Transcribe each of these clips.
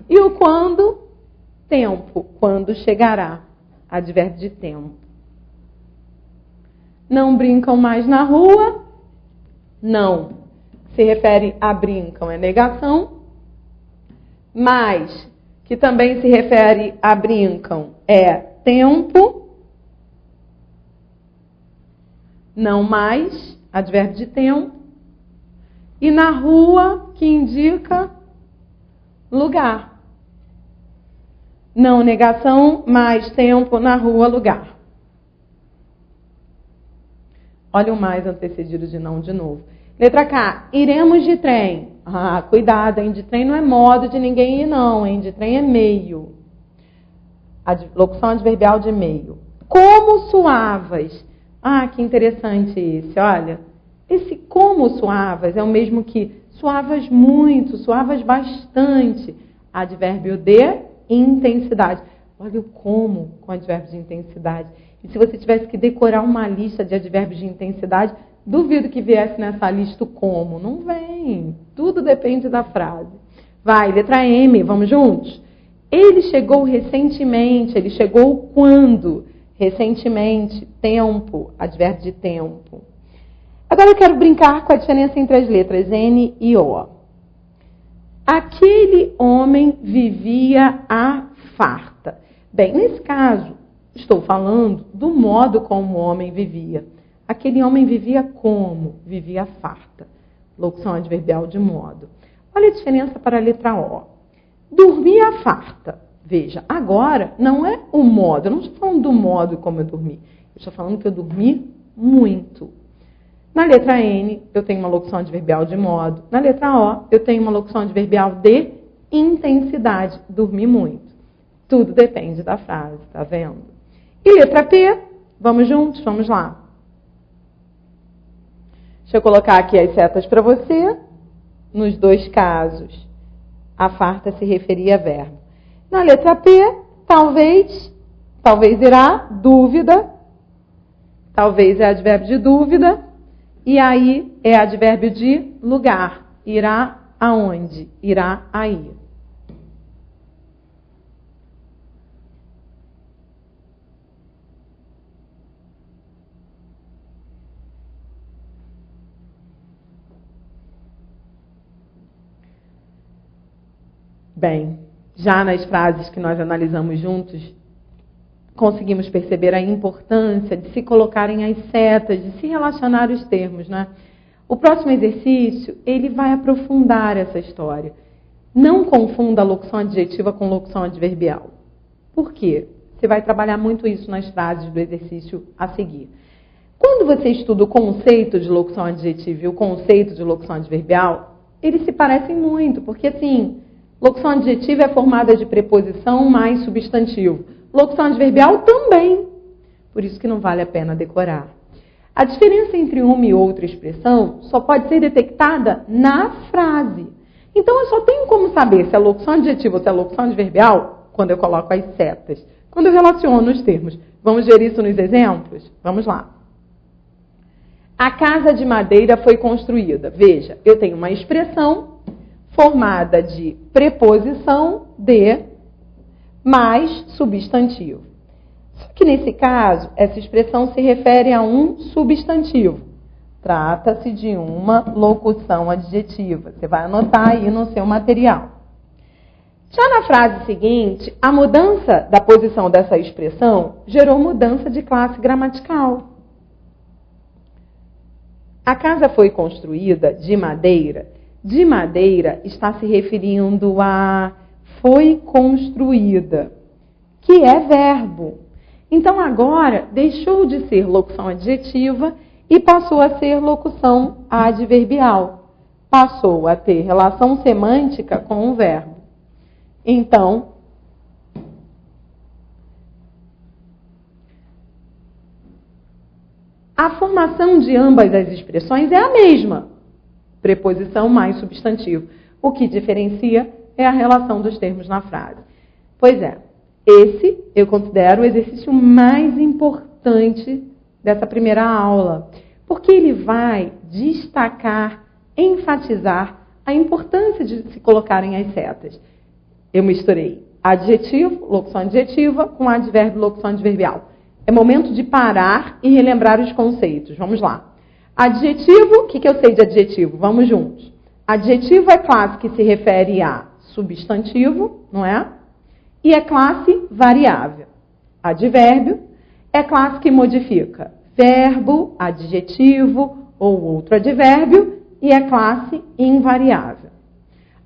E o quando? Tempo. Quando chegará? Advérbio de tempo. Não brincam mais na rua? Não. Se refere a brincam, é negação. Mais, que também se refere a brincam, é tempo. Não mais, advérbio de tempo. E na rua, que indica lugar. Não negação, mais tempo, na rua, lugar. Olha o mais antecedido de não de novo. Letra K, iremos de trem. Ah, cuidado, hein? De trem não é modo de ninguém ir, não, hein? De trem é meio. Locução adverbial de meio. Como suavas. Ah, que interessante esse, olha. Esse como suavas é o mesmo que suavas muito, suavas bastante. Advérbio de intensidade. Olha o como com advérbio de intensidade. E se você tivesse que decorar uma lista de advérbios de intensidade, duvido que viesse nessa lista o como. Não vem. Tudo depende da frase. Vai, letra M, vamos juntos? Ele chegou recentemente. Ele chegou quando? Recentemente. Tempo. Advérbio de tempo. Agora eu quero brincar com a diferença entre as letras N e O. Aquele homem vivia à farta. Bem, nesse caso, estou falando do modo como o homem vivia. Aquele homem vivia como? Vivia farta. Locução adverbial de modo. Olha a diferença para a letra O. Dormia farta. Veja, agora não é o modo. Eu não estou falando do modo como eu dormi. Eu estou falando que eu dormi muito. Na letra N, eu tenho uma locução adverbial de modo. Na letra O, eu tenho uma locução adverbial de intensidade. Dormi muito. Tudo depende da frase, tá vendo? E letra P, vamos juntos? Vamos lá. Deixa eu colocar aqui as setas para você. Nos dois casos, a farta se referia a verbo. Na letra P, talvez irá, dúvida. Talvez é advérbio de dúvida. E aí é advérbio de lugar. Irá aonde? Irá aí. Bem, já nas frases que nós analisamos juntos, conseguimos perceber a importância de se colocarem as setas, de se relacionar os termos, né? O próximo exercício, ele vai aprofundar essa história. Não confunda a locução adjetiva com locução adverbial. Por quê? Você vai trabalhar muito isso nas frases do exercício a seguir. Quando você estuda o conceito de locução adjetiva e o conceito de locução adverbial, eles se parecem muito, porque assim, locução adjetiva é formada de preposição mais substantivo. Locução adverbial também. Por isso que não vale a pena decorar. A diferença entre uma e outra expressão só pode ser detectada na frase. Então, eu só tenho como saber se é locução adjetiva ou se é locução adverbial quando eu coloco as setas. Quando eu relaciono os termos. Vamos ver isso nos exemplos? Vamos lá. A casa de madeira foi construída. Veja, eu tenho uma expressão formada de preposição de mais substantivo. Só que nesse caso, essa expressão se refere a um substantivo. Trata-se de uma locução adjetiva. Você vai anotar aí no seu material. Já na frase seguinte, a mudança da posição dessa expressão gerou mudança de classe gramatical. A casa foi construída de madeira. De madeira está se referindo a foi construída, que é verbo. Então, agora, deixou de ser locução adjetiva e passou a ser locução adverbial. Passou a ter relação semântica com o verbo. Então, a formação de ambas as expressões é a mesma. Preposição mais substantivo. O que diferencia é a relação dos termos na frase. Pois é, esse eu considero o exercício mais importante dessa primeira aula, porque ele vai destacar, enfatizar a importância de se colocarem as setas. Eu misturei adjetivo, locução adjetiva, com advérbio, locução adverbial. É momento de parar e relembrar os conceitos. Vamos lá. Adjetivo, o que eu sei de adjetivo? Vamos juntos. Adjetivo é classe que se refere a substantivo, não é? E é classe variável. Advérbio é classe que modifica verbo, adjetivo ou outro advérbio e é classe invariável.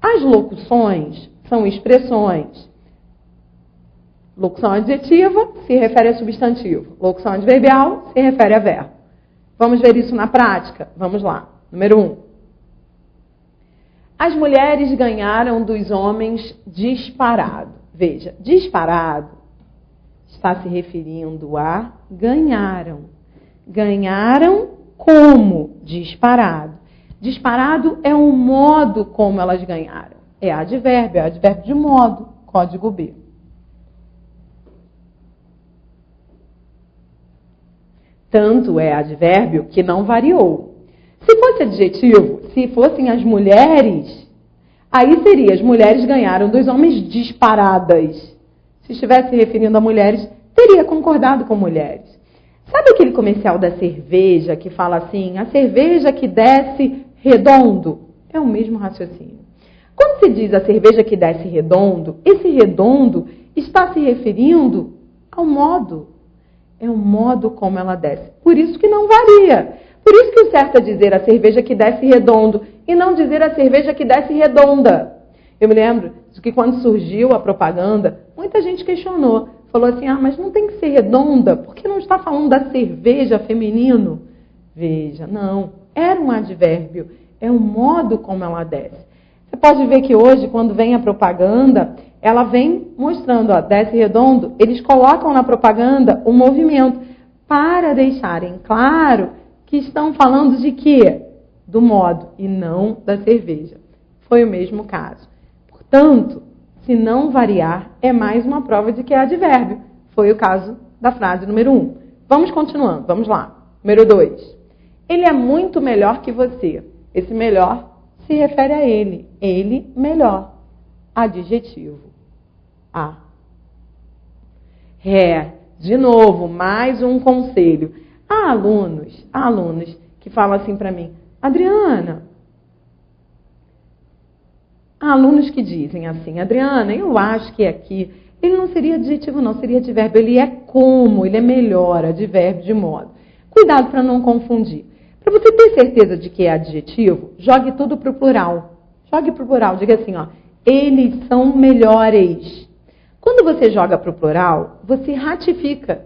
As locuções são expressões. Locução adjetiva se refere a substantivo. Locução adverbial se refere a verbo. Vamos ver isso na prática? Vamos lá. Número 1. As mulheres ganharam dos homens disparado. Veja, disparado está se referindo a ganharam. Ganharam como? Disparado. Disparado é o modo como elas ganharam. É advérbio de modo, código B. Tanto é advérbio que não variou. Se fosse adjetivo, se fossem as mulheres, aí seria as mulheres ganharam dos homens disparadas. Se estivesse se referindo a mulheres, teria concordado com mulheres. Sabe aquele comercial da cerveja que fala assim, a cerveja que desce redondo? É o mesmo raciocínio. Quando se diz a cerveja que desce redondo, esse redondo está se referindo ao modo. É o modo como ela desce. Por isso que não varia. Por isso que o certo é dizer a cerveja que desce redondo e não dizer a cerveja que desce redonda. Eu me lembro de que quando surgiu a propaganda, muita gente questionou. Falou assim, mas não tem que ser redonda? Por que não está falando da cerveja feminino? Veja, não. Era um advérbio. É o modo como ela desce. Você pode ver que hoje, quando vem a propaganda, ela vem mostrando, desce redondo, eles colocam na propaganda o movimento para deixarem claro que estão falando de quê? Do modo e não da cerveja. Foi o mesmo caso. Portanto, se não variar, é mais uma prova de que é advérbio. Foi o caso da frase número 1. Vamos continuando, vamos lá. Número 2. Ele é muito melhor que você. Esse melhor se refere a ele. Ele melhor. Adjetivo. A. De novo, mais um conselho. Há alunos que falam assim para mim, Adriana, há alunos que dizem assim, Adriana, eu acho que aqui, ele não seria adjetivo não, seria advérbio, ele é como, ele é melhor, advérbio de modo. Cuidado para não confundir. Para você ter certeza de que é adjetivo, jogue tudo para o plural. Jogue para o plural, diga assim, eles são melhores. Quando você joga para o plural, você ratifica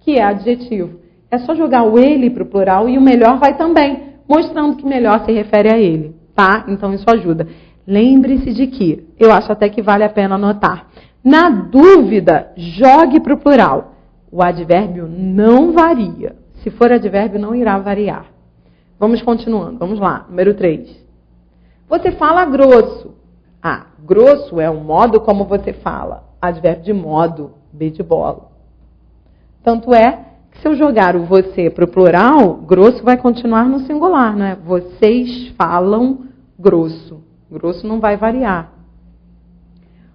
que é adjetivo. É só jogar o ele para o plural e o melhor vai também, mostrando que melhor se refere a ele, tá? Então isso ajuda. Lembre-se de que, eu acho até que vale a pena anotar. Na dúvida, jogue para o plural. O advérbio não varia. Se for advérbio, não irá variar. Vamos continuando, vamos lá. Número 3. Você fala grosso. Grosso é o modo como você fala. Advérbio de modo, B de bola. Tanto é que se eu jogar o você para o plural, grosso vai continuar no singular, não é? Vocês falam grosso. Grosso não vai variar.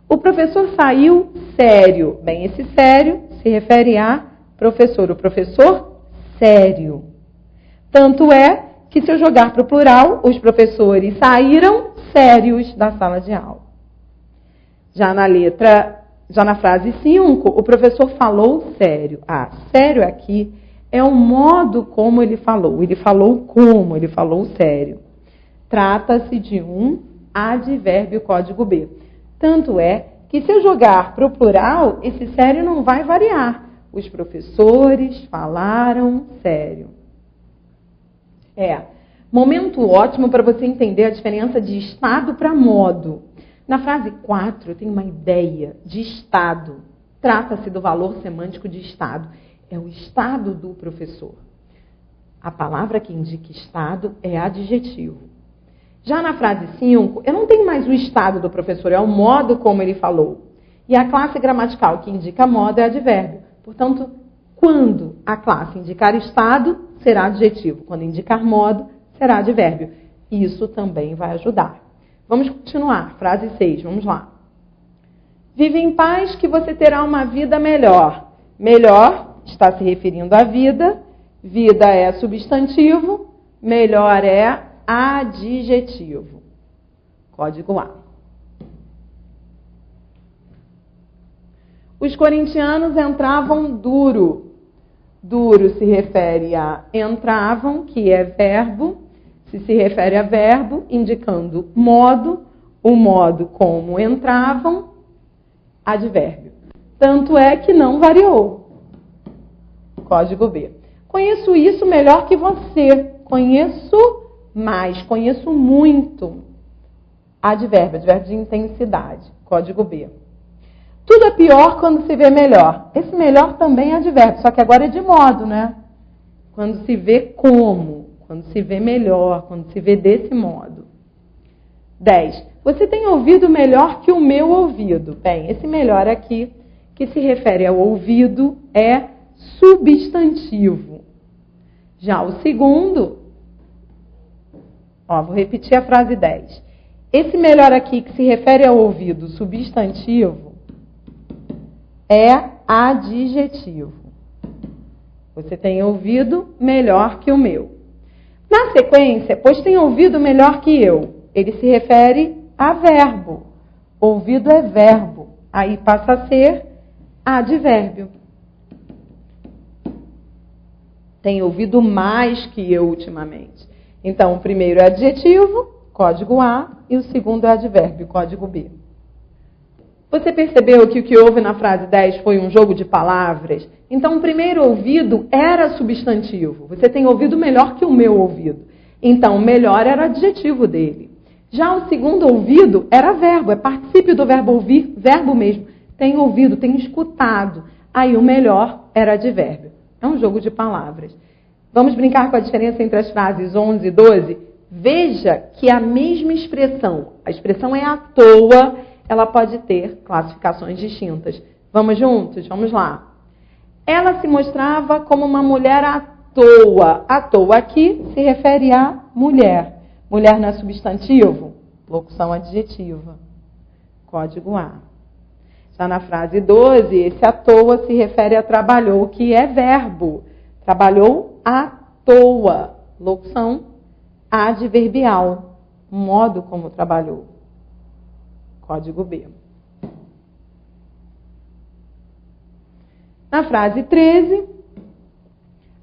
O professor saiu sério. Bem, esse sério se refere a professor. O professor sério. Tanto é que se eu jogar para o plural, os professores saíram sérios da sala de aula. Já na frase 5, o professor falou sério. Sério aqui é o modo como ele falou. Ele falou como? Ele falou sério. Trata-se de um advérbio código B. Tanto é que se eu jogar para o plural, esse sério não vai variar. Os professores falaram sério. Momento ótimo para você entender a diferença de estado para modo. Na frase 4, tem uma ideia de estado. Trata-se do valor semântico de estado. É o estado do professor. A palavra que indica estado é adjetivo. Já na frase 5, eu não tenho mais o estado do professor, é o modo como ele falou. E a classe gramatical que indica modo é advérbio. Portanto, quando a classe indicar estado, será adjetivo. Quando indicar modo, será advérbio. Isso também vai ajudar. Vamos continuar. Frase 6, vamos lá. Vive em paz que você terá uma vida melhor. Melhor está se referindo à vida. Vida é substantivo. Melhor é adjetivo. Código A. Os corintianos entravam duro. Duro se refere a entravam, que é verbo. Se refere a verbo, indicando modo. O modo como entravam, advérbio. Tanto é que não variou. Código B. Conheço isso melhor que você. Conheço mais, conheço muito. Advérbio, advérbio de intensidade. Código B. Tudo é pior quando se vê melhor. Esse melhor também é advérbio, só que agora é de modo, né? Quando se vê como, quando se vê melhor, quando se vê desse modo. 10. Você tem ouvido melhor que o meu ouvido. Bem, esse melhor aqui, que se refere ao ouvido, é substantivo. Já o segundo, vou repetir a frase 10. Esse melhor aqui, que se refere ao ouvido substantivo, é adjetivo. Você tem ouvido melhor que o meu. Na sequência, pois tem ouvido melhor que eu. Ele se refere a verbo. Ouvido é verbo. Aí passa a ser advérbio. Tem ouvido mais que eu ultimamente. Então, o primeiro é adjetivo, código A, e o segundo é advérbio, código B. Você percebeu que o que houve na frase 10 foi um jogo de palavras? Então, o primeiro ouvido era substantivo. Você tem ouvido melhor que o meu ouvido. Então, o melhor era adjetivo dele. Já o segundo ouvido era verbo, é particípio do verbo ouvir, verbo mesmo. Tem ouvido, tem escutado. Aí o melhor era advérbio. É um jogo de palavras. Vamos brincar com a diferença entre as frases 11 e 12? Veja que a mesma expressão, a expressão é à toa, ela pode ter classificações distintas. Vamos juntos? Vamos lá. Ela se mostrava como uma mulher à toa. À toa aqui se refere a mulher. Mulher não é substantivo? Locução adjetiva. Código A. Já na frase 12, esse à toa se refere a trabalhou, que é verbo. Trabalhou à toa. Locução adverbial. Modo como trabalhou. Código B. Na frase 13,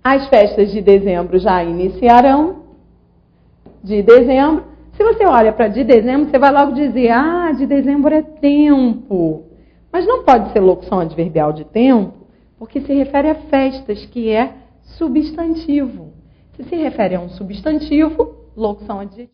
as festas de dezembro já iniciarão. De dezembro. Se você olha para de dezembro, você vai logo dizer, de dezembro é tempo. Mas não pode ser locução adverbial de tempo, porque se refere a festas, que é substantivo. Se refere a um substantivo, locução adjetiva.